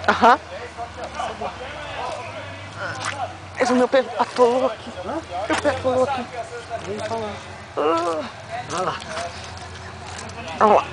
Aham. Esse meu pé atolou aqui. Meu pé atolou aqui. Vem falar. Olha lá. Vamos lá.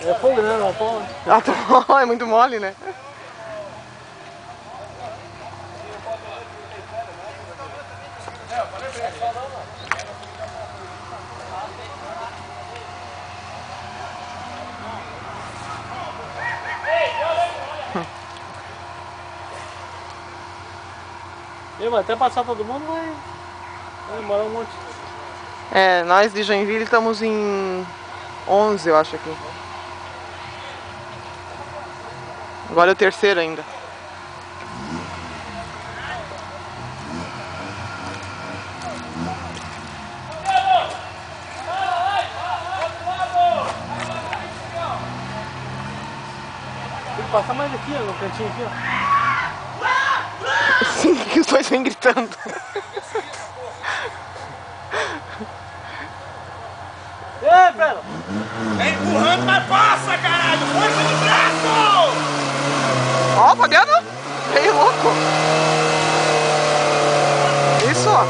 É fogo, né? Não pode. Atolou, é muito mole, né? Mas até passar todo mundo vai demorar um monte. É, nós de Joinville estamos em 11, eu acho aqui. Agora é o terceiro ainda. Tem que passar mais aqui, ó, no cantinho aqui, ó. Sim, que os dois vêm gritando. Ei, Pedro! Vem empurrando, mas passa, caralho! Força no braço! Ó, Fabiano! Veio louco! Isso, ó!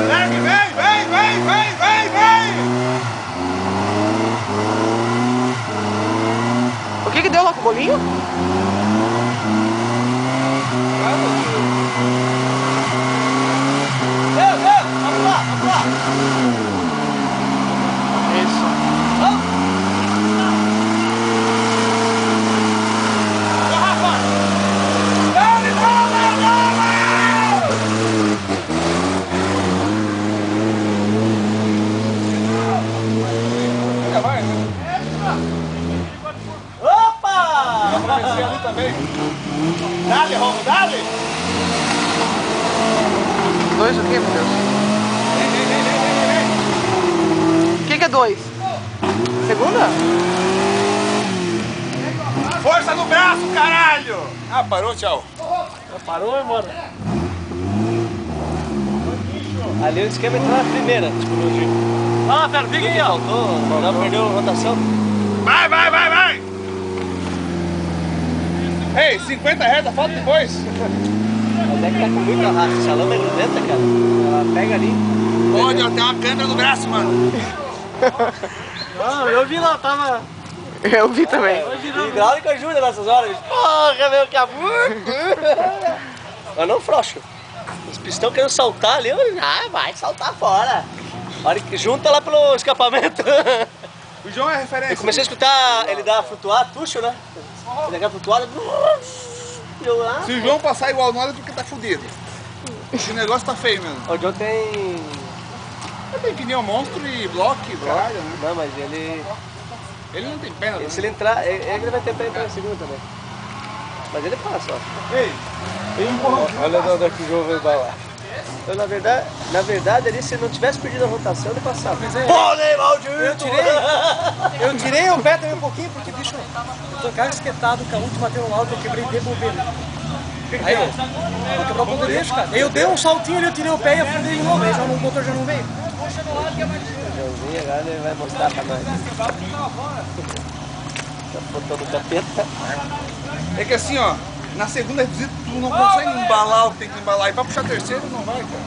Vem, vem, vem, vem, vem, vem, vem! O que deu lá com o bolinho? Vamos lá, vamos lá! Isso. Rafa! Dale, dale, dale! Vai, opa! Vai aparecer ali também. Dale, Romo, dale! Dois o quê, meu Deus? Vem, vem, vem, vem, vem, vem! O que é dois? Segunda? Força no braço, caralho! Ah, parou, tchau. Parou e bora. Ali o esquema é entrar na primeira, tipo no giro. Ah, pera, fica aqui, ó. Faltou, não perdeu a rotação. Vai, vai, vai, vai! Ei, 50 reta, falta depois. Mas é que tá com muito arrasto, essa lama é grudenta, cara. Ela pega ali. Pode, ó, tem uma câmera no braço, mano. Não, eu vi lá, tava... Eu vi também. Hidráulico ajuda nessas horas. Porra, meu, que amor! Mas não frouxo. Os pistão querendo saltar ali, vai saltar fora. A hora que junta lá pelo escapamento. O João é referência. Eu comecei a escutar ele dar flutuar, tucho, né? Ele dá flutuada. Se o João passar igual nós é porque tá fudido. Esse negócio tá feio mesmo. O John tem... Tem pneu monstro e bloco, caralho, né? Não, mas ele... Ele não tem perna, Se ele entrar, ele vai tentar entrar em segundo também. Mas ele passa, ó. Ei, tem um empurrão. Olha onde é que o João vai balar. Então, na verdade, ali, se não tivesse perdido a rotação, ele passava. Pode, maldito! Eu tirei o pé também um pouquinho, porque, bicho, eu tô cara esquetado, com a última bateu no alto, eu quebrei o bobelho. Aí, vou quebrar o ponto de eixo, cara. Aí eu dei um saltinho ali, eu tirei o pé e afundei de novo, aí o motor já não veio. O Joãozinho agora ele vai mostrar pra nós. Tá botando o capeta. É que assim, ó, na segunda visita tu não consegue embalar o que tem que embalar. E pra puxar a terceira não vai, cara.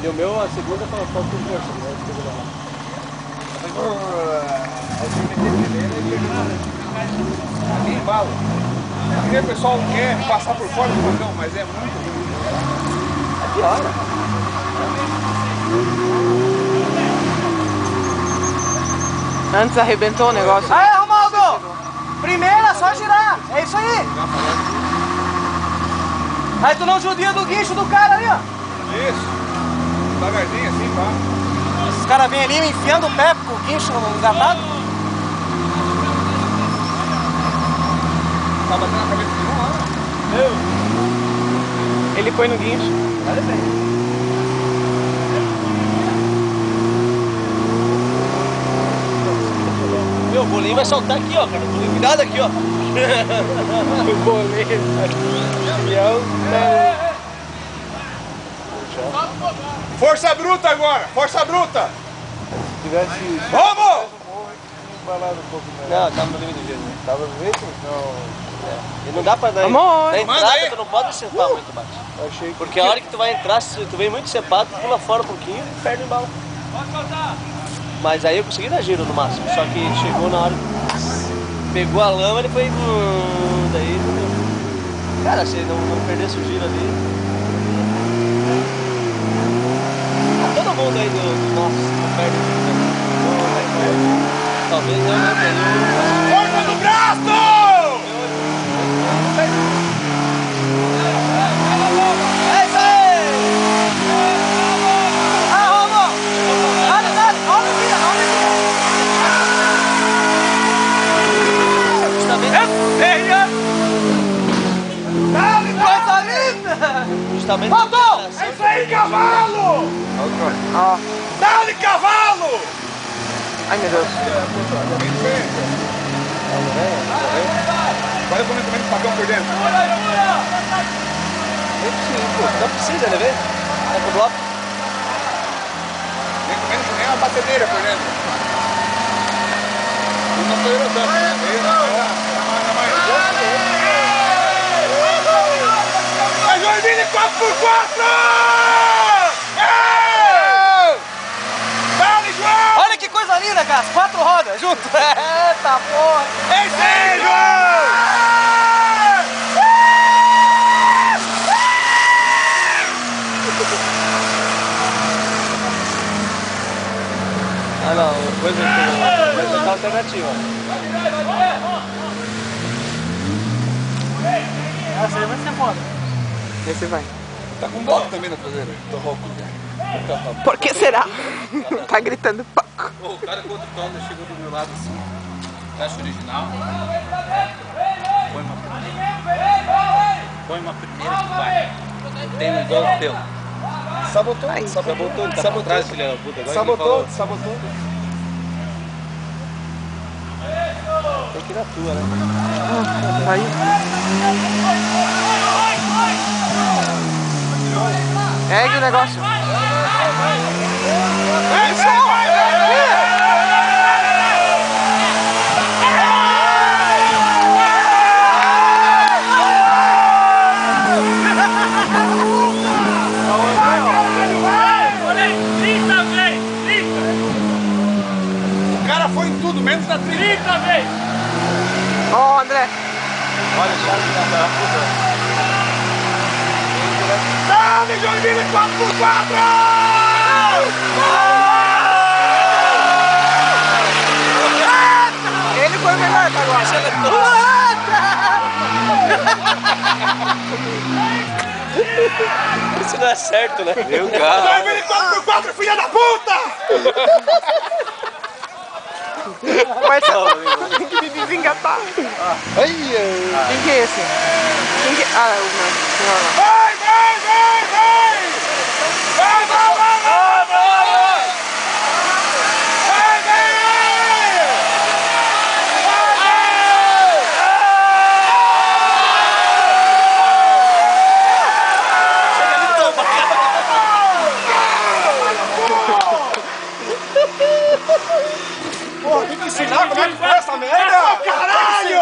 E o meu, a segunda, falta com força, né? Ali embala. Porque o pessoal quer passar por fora do botão, mas é muito ruim. Que hora? Antes arrebentou o negócio. Aí, Romaldo! Primeira, só girar, é isso aí. Aí tu não judia do guincho do cara ali, ó. Isso. Devagarzinho assim, pá. Os caras vêm ali enfiando o pé com o guincho engatado. Tá batendo na cabeça de um lá. Ele foi no guincho. Olha bem. Meu, o bolinho vai soltar aqui, ó, cara. Cuidado aqui, ó. Boleto. Força bruta agora, força bruta! Se tivesse Vamos! embalado um pouco mais. Não, tava no limite do gelo. Tava no jeito? Não. E não dá pra dar. Amor! Na Manda entrada aí. tu não pode cepar muito baixo. Achei que. Porque a hora que tu vai entrar, se tu vem muito cepado, tu pula fora um pouquinho e perde o embalo. Mas aí eu consegui dar giro no máximo. Só que chegou na hora que pegou a lama, ele foi. Daí. Cara, se não perdesse o giro ali. Todo mundo aí do nosso não perde o giro. Talvez eu não perdi. Força no braço! É isso aí! Ah, vamos! Olha, Coisa linda! justamente. Faltou! É isso aí, cavalo! Ó. Dá-lhe, cavalo! Ai meu Deus. Olha como ele o pagão por dentro. Não precisa, né, velho? É pro bloco. Nem comendo nem uma batedeira por dentro. Não estou errando. É Joinville 4x4! Dale, João! Olha que coisa linda, cara. 4 rodas junto. Eita porra. É isso aí, João! Ah, não, coisa tá alternativa. Essa aí vai ser foda. Esse vai. Tá com bloco também na traseira. Tô rouco. Por que será? Tá gritando pouco. O cara com outro tono chegou do meu lado assim. Caixa original. Põe uma primeira que vai. Tem igual o teu. Sabotou, Ai. sabotou, Tá por trás, filha da puta. Agora sabotou. Tem Tem que ir na tua, né? Vai. Ergue o negócio. O cara foi em tudo, menos na trilha. Ó, André. Olha, já tá puta. Dale, Joinville 4x4! Ele foi o melhor até agora. Isso não é certo, né? Meu Joinville 4x4, filha da puta! Mas tem que me desengatar. Quem que é esse? Quem que... Ah, é o meu. Vai, vai, vai, vai! Vai, vai, vai, vai, vai! Vai, vai! Porra, tem que ensinar como é que faz essa merda. Caralho!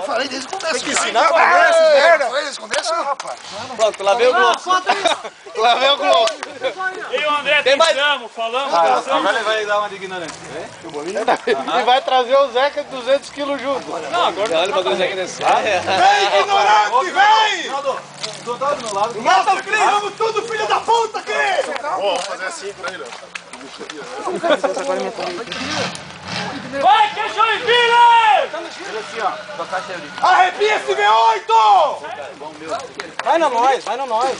Falei desde o começo. Tem que ensinar como é essa merda! Falei desde o começo, rapaz. Pronto, lavei o globo. Lavei o globo. Eu e o André Tem mais- pensamos, falamos, Agora ele vai dar uma de ignorante. E vai trazer o Zeca 200 kg junto. Não, agora Olha o bagulho do Zeca nesse. Vem, ignorante, vem! Mata o Cris! Vamos tudo, filho da puta, Cris! Vou fazer assim pra ele, ó. vai, que é Joinville! Arrepia esse V8! Vai na nós, vai na nós.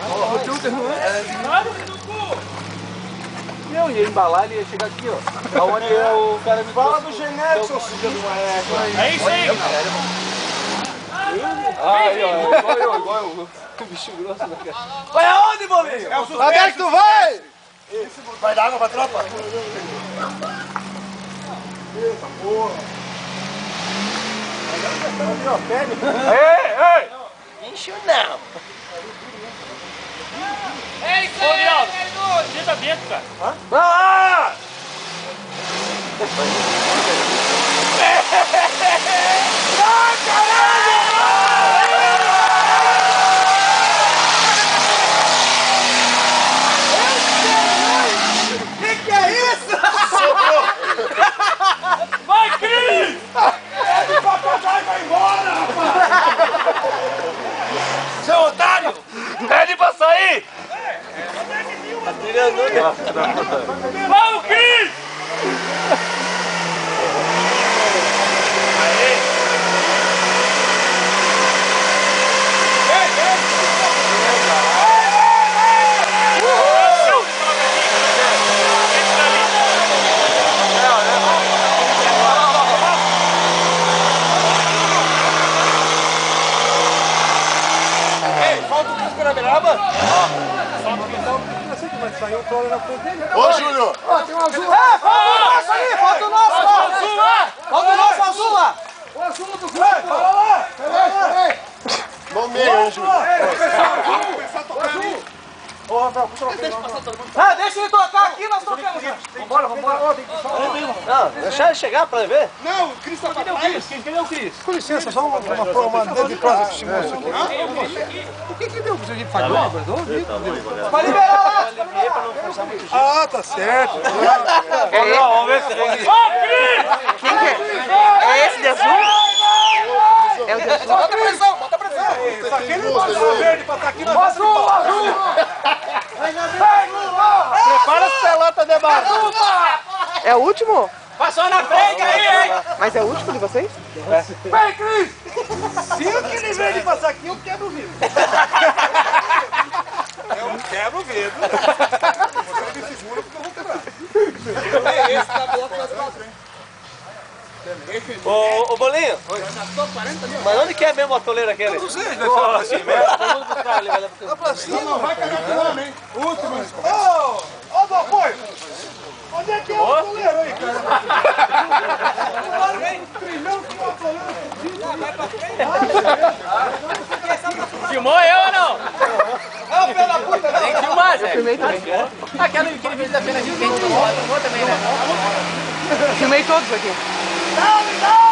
Eu ia embalar, ele ia chegar aqui, ó. Aonde o cara me fala do genérico, seu filho de uma égua. É isso aí, Aí, ó, igual eu. Bicho grosso da cara. Vai aonde, bolinho? É o sucesso. Onde é que tu vai? Vai dar água pra tropa? Ei! Incho não. Ô, Guilherme, tira dentro, cara. Ah! Que é isso? Vai, Cris! Pede pra casar e vai embora, rapaz! Seu otário! Pede pra sair! Vamos, Cris! Falta o Cris na beiraba? Ô, Júnior! Tem um azul! Falta o nosso ali! Falta o nosso azul lá! O azul do grupo! Fala lá! Peraí! No meio, hein, Júnior? Ô, Rafael, deixa ele tocar aqui, nós tocamos! Vambora! Não, deixa ele chegar pra ver. Não, o Cris tá pra trás. Cadê o Cris? Com licença, só uma de prosa que estimou isso aqui. O que deu? Você falhou o vibrador? Vai liberar lá! Ah, tá certo. Vamos ver se tem. Ó, Cris! Quem que é? É esse de azul? É o de azul? Bota pressão, bota pressão! Isso aqui ele passou verde pra estar aqui na Azul, azul! Prepara as pelotas de barro. É o último? Passou na frente aí, hein? Mas é o último de vocês? Vem, Cris! Se ele vem de passar aqui, eu quebro o vidro. Eu quebro o vidro. Você me segura porque eu vou quebrar. Esse tá bom pra frente. Ô, Bolinho. Mas onde que é mesmo a toleira aquele? Não sei, deve ser lá pra cima. Pergunta pros caras ali, vai dar pra Lá pra cima. Não, vai cagar com o homem, hein? Último. Ô, Valpoi! Onde é que é o goleiro aí, cara? Primeiro que o goleiro vai pra frente. Filmou eu ou não? Não, filho da puta, não! Tem que filmar, Zé. Filmei também. Aquele vídeo da pena de quem filmou também, né? Filmei todos aqui. Não, não!